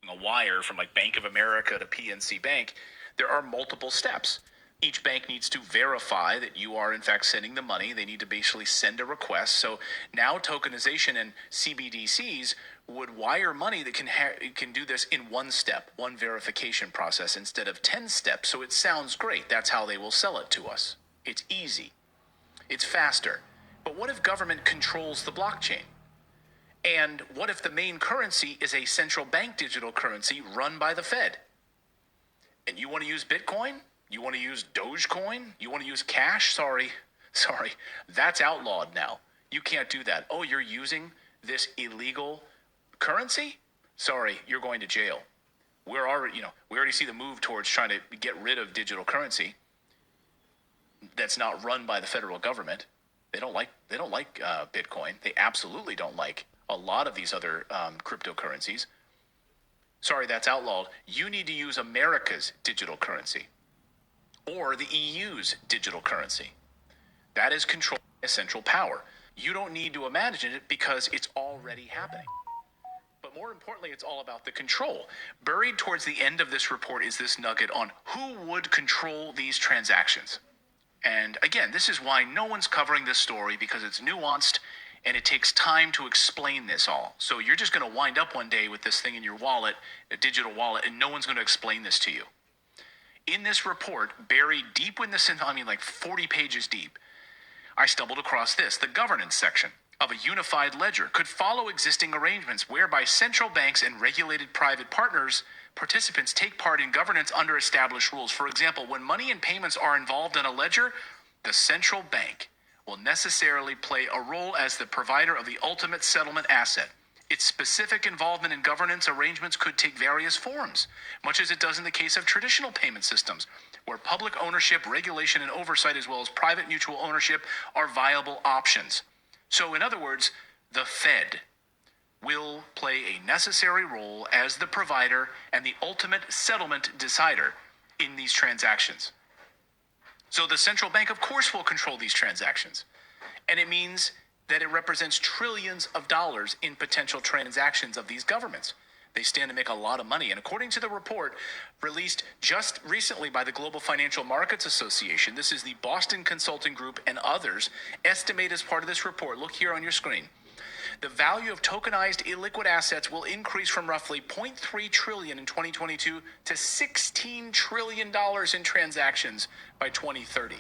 a wire from like Bank of America to PNC Bank, there are multiple steps. Each bank needs to verify that you are in fact sending the money. They need to basically send a request. So now tokenization and CBDCs would wire money that can do this in one step, one verification process instead of 10 steps. So it sounds great. That's how they will sell it to us. It's easy. It's faster. But what if government controls the blockchain? And what if the main currency is a central bank digital currency run by the Fed? And you want to use Bitcoin? You want to use Dogecoin? You want to use cash? Sorry, that's outlawed now. You can't do that. Oh, you're using this illegal currency? Sorry, you're going to jail. We already see the move towards trying to get rid of digital currency that's not run by the federal government. They don't like Bitcoin. They absolutely don't like a lot of these other cryptocurrencies. Sorry, that's outlawed. You need to use America's digital currency or the EU's digital currency. That is controlled by a central power. You don't need to imagine it because it's already happening. But more importantly, it's all about the control. Buried towards the end of this report is this nugget on who would control these transactions. And again, this is why no one's covering this story, because it's nuanced and it takes time to explain this all. So you're just going to wind up one day with this thing in your wallet, a digital wallet, and no one's going to explain this to you. In this report, buried deep in this, like 40 pages deep, I stumbled across this. The governance section of a unified ledger could follow existing arrangements whereby central banks and regulated private participants take part in governance under established rules. For example, when money and payments are involved in a ledger, the central bank will necessarily play a role as the provider of the ultimate settlement asset. Its specific involvement in governance arrangements could take various forms, much as it does in the case of traditional payment systems, where public ownership, regulation, and oversight, as well as private mutual ownership, are viable options. So, in other words, the Fed will play a necessary role as the provider and the ultimate settlement decider in these transactions. So the central bank, of course, will control these transactions. And it means that it represents trillions of dollars in potential transactions of these governments. They stand to make a lot of money. And according to the report released just recently by the Global Financial Markets Association, this is the Boston Consulting Group and others, estimate as part of this report, look here on your screen, the value of tokenized illiquid assets will increase from roughly $0.3 trillion in 2022 to $16 trillion in transactions by 2030.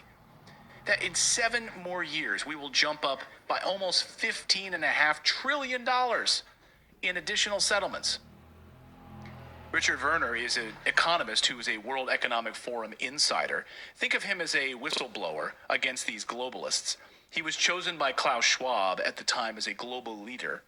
That in 7 more years, we will jump up by almost $15.5 trillion in additional settlements. Richard Werner is an economist who is a World Economic Forum insider. Think of him as a whistleblower against these globalists. He was chosen by Klaus Schwab at the time as a global leader.